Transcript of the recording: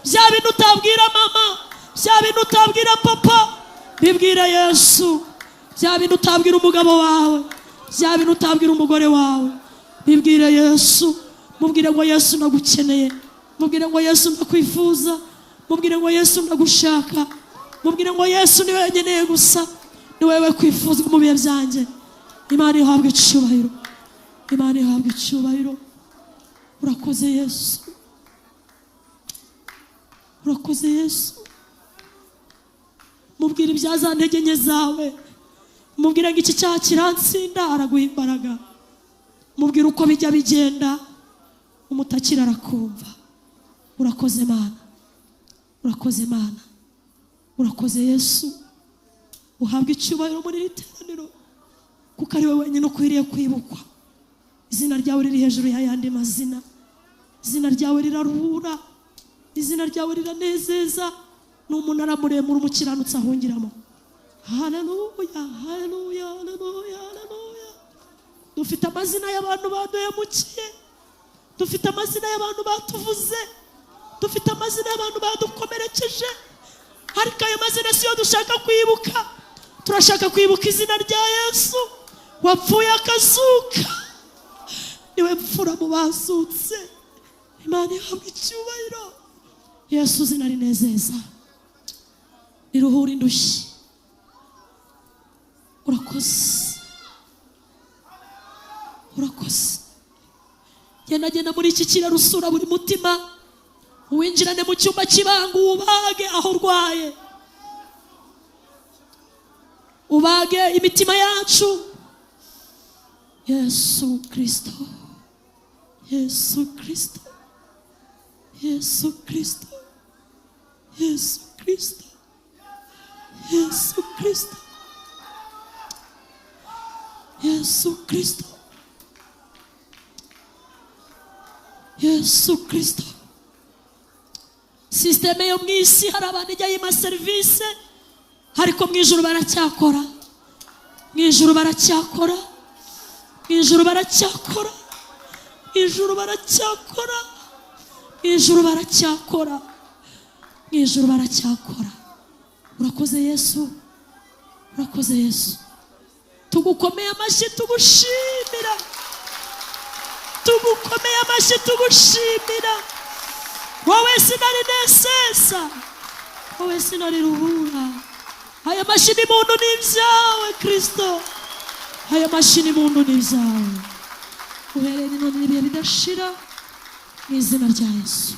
bya bintu utabwira mama, bya bintu utabwira papa, bibwira Yesu. Bya bintu utabwira umugabo wawe, bya bintu utabwira umugore wawe, bibwire Yesu. Mubwire ngo Yesu ndagukeneye, mubwire ngo Yesu ndakwifuza, mubwire ngo Yesu ndagushaka, mubwire ngo Yesu ni wewe nkeneye gusa, ni wewe kwifuza mu bihe byanjye. Imana ihabwe icyubahiro, Imana ihabwe icyubahiro. Urakoze Yesu, urakoze Yesu. Mubwire ibyaza ntege nke zawe, mubwire ngo iki cyaha kiransinda, araguha imbaraga. Mubwire uko bijya bigenda, umutakira arakumva. Urakoze Mana, urakoze Mana, urakoze Yesu. Uhabwe icyubahiro muri iri teraniro, kuko ari wowe wenyine ukwiriye kwibukwa. Izina ryawe riri hejuru y'ayandi mazina, izina ryawe riraruhura, izina ryawe riranezeza. N'umunara muremure umukiranutsi ahungiramo. Haleluya, haleluya, haleluya, haleluya. Dufite amazina y'abantu baduhemukiye, dufite amazina y'abantu batuvuze, dufite amazina y'abantu badukomerekeje, ariko ayo mazina siyo dushaka kwibuka. Turashaka kwibuka izina rya Yesu wapfuye akazuka, niwe mfura mu bazutse. Imana ihabwe icyubahiro. Yesu izina rinezeza, riruhura indushyi. Urakoze, urakoze. Genda muri iki kiraro usura buri mutima, uwinjirane mu cyumba cy'ibanga, ubage aho urwaye, ubage imitima yacu. Yesu Kristo, Yesu Kristo, Yesu Kristo, Yesu Kristo, Yesu Kristo, Yesu Kristo, Yesu Kristo. Systeme yo mu isi hari abantu ijya yima serivisi, ariko mu ijuru baracyakora, mu ijuru baracyakora, mu ijuru baracyakora, mu ijuru baracyakora, mu ijuru baracyakora, mu ijuru baracyakora. Urakoze Yesu, urakoze Yesu. Tugukomeye amashyi tugushimira, tugukomeye amashyi tugushimira. Wowe sinari nesesa, wowe sinari ruhura. Aya mashyi ni muntu n'ibyawe Kristo, aya mashyi ni muntu n'ibyawe. Uhereye none ibihe bidashira, mu izina rya Yesu.